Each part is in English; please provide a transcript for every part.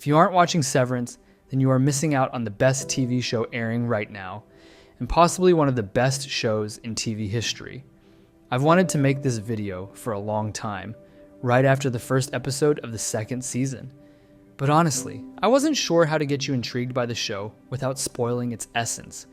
If you aren't watching Severance, then you are missing out on the best TV show airing right now, and possibly one of the best shows in TV history. I've wanted to make this video for a long time, right after the first episode of the second season. But honestly, I wasn't sure how to get you intrigued by the show without spoiling its essence.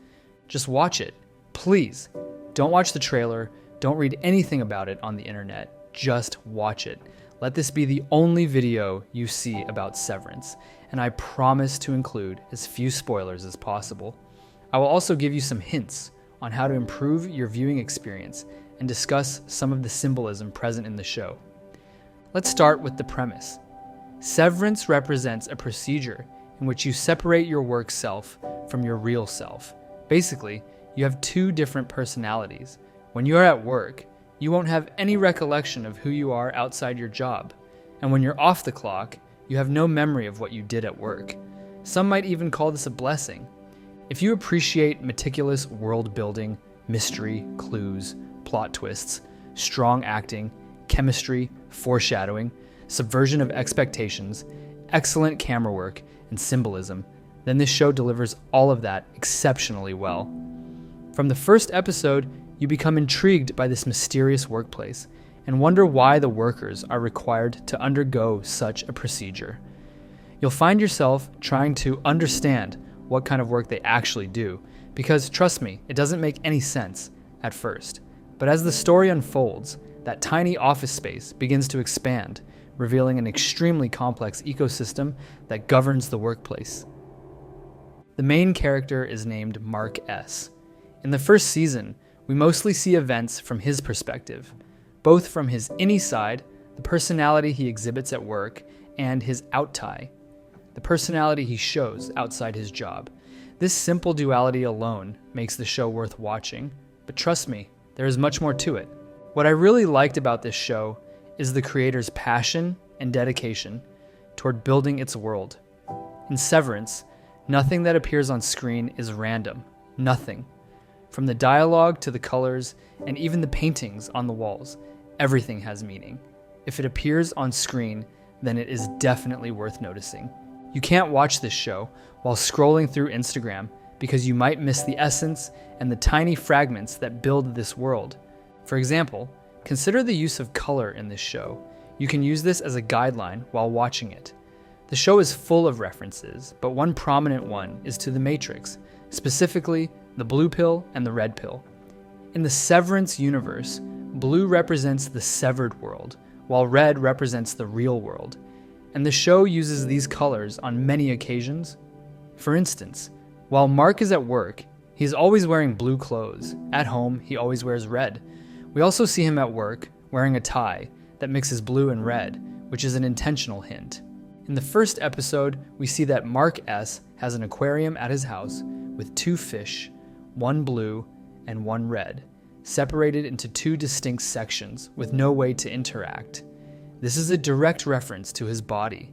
Just watch it, please. Don't watch the trailer, don't read anything about it on the internet, just watch it. Let this be the only video you see about Severance, and I promise to include as few spoilers as possible. I will also give you some hints on how to improve your viewing experience and discuss some of the symbolism present in the show. Let's start with the premise. Severance represents a procedure in which you separate your work self from your real self. Basically, you have two different personalities. When you are at work, you won't have any recollection of who you are outside your job. And when you're off the clock, you have no memory of what you did at work. Some might even call this a blessing. If you appreciate meticulous world building, mystery, clues, plot twists, strong acting, chemistry, foreshadowing, subversion of expectations, excellent camera work, and symbolism, then this show delivers all of that exceptionally well. From the first episode, you become intrigued by this mysterious workplace and wonder why the workers are required to undergo such a procedure. You'll find yourself trying to understand what kind of work they actually do, because trust me, it doesn't make any sense at first. But as the story unfolds, that tiny office space begins to expand, revealing an extremely complex ecosystem that governs the workplace. The main character is named Mark S. In the first season, we mostly see events from his perspective, both from his innie side, the personality he exhibits at work, and his outie, the personality he shows outside his job. This simple duality alone makes the show worth watching, but trust me, there is much more to it. What I really liked about this show is the creator's passion and dedication toward building its world. In Severance, nothing that appears on screen is random. Nothing. From the dialogue to the colors and even the paintings on the walls, everything has meaning. If it appears on screen, then it is definitely worth noticing. You can't watch this show while scrolling through Instagram because you might miss the essence and the tiny fragments that build this world. For example, consider the use of color in this show. You can use this as a guideline while watching it. The show is full of references, but one prominent one is to the Matrix, specifically the blue pill and the red pill. In the Severance universe, blue represents the severed world, while red represents the real world. And the show uses these colors on many occasions. For instance, while Mark is at work, he's always wearing blue clothes. At home, he always wears red. We also see him at work wearing a tie that mixes blue and red, which is an intentional hint. In the first episode, we see that Mark S. has an aquarium at his house with two fish, one blue and one red, separated into two distinct sections with no way to interact. This is a direct reference to his body.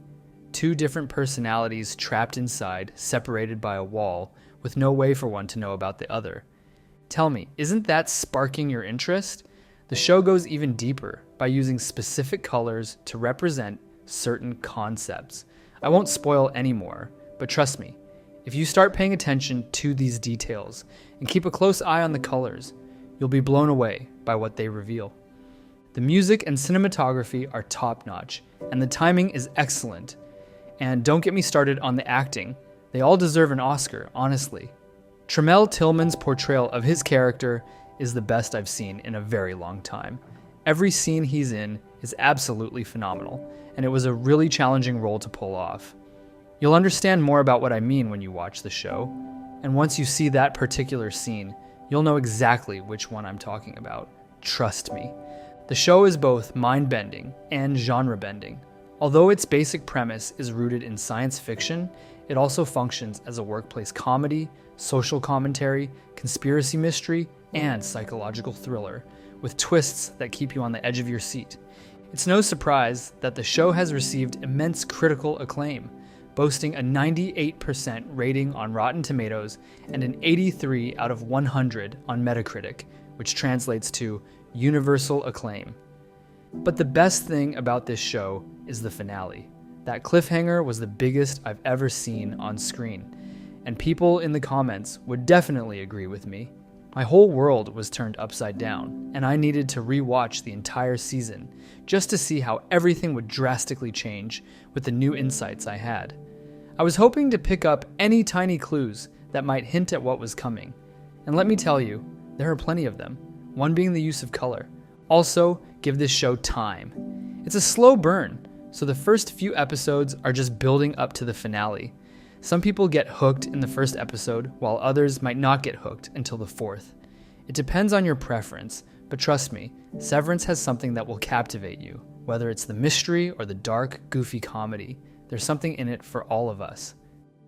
Two different personalities trapped inside, separated by a wall, with no way for one to know about the other. Tell me, isn't that sparking your interest? The show goes even deeper by using specific colors to represent certain concepts. I won't spoil any more, but trust me, if you start paying attention to these details and keep a close eye on the colors, you'll be blown away by what they reveal. The music and cinematography are top-notch, and the timing is excellent. And don't get me started on the acting. They all deserve an Oscar, honestly. Tremel Tillman's portrayal of his character is the best I've seen in a very long time. Every scene he's in is absolutely phenomenal, and it was a really challenging role to pull off. You'll understand more about what I mean when you watch the show, and once you see that particular scene, you'll know exactly which one I'm talking about. Trust me. The show is both mind-bending and genre-bending. Although its basic premise is rooted in science fiction, it also functions as a workplace comedy, social commentary, conspiracy mystery, and psychological thriller, with twists that keep you on the edge of your seat. It's no surprise that the show has received immense critical acclaim, boasting a 98% rating on Rotten Tomatoes and an 83 out of 100 on Metacritic, which translates to universal acclaim. But the best thing about this show is the finale. That cliffhanger was the biggest I've ever seen on screen, and people in the comments would definitely agree with me. My whole world was turned upside down, and I needed to rewatch the entire season just to see how everything would drastically change with the new insights I had. I was hoping to pick up any tiny clues that might hint at what was coming, and let me tell you, there are plenty of them, one being the use of color. Also, give this show time. It's a slow burn, so the first few episodes are just building up to the finale. Some people get hooked in the first episode, while others might not get hooked until the fourth. It depends on your preference, but trust me, Severance has something that will captivate you. Whether it's the mystery or the dark, goofy comedy, there's something in it for all of us.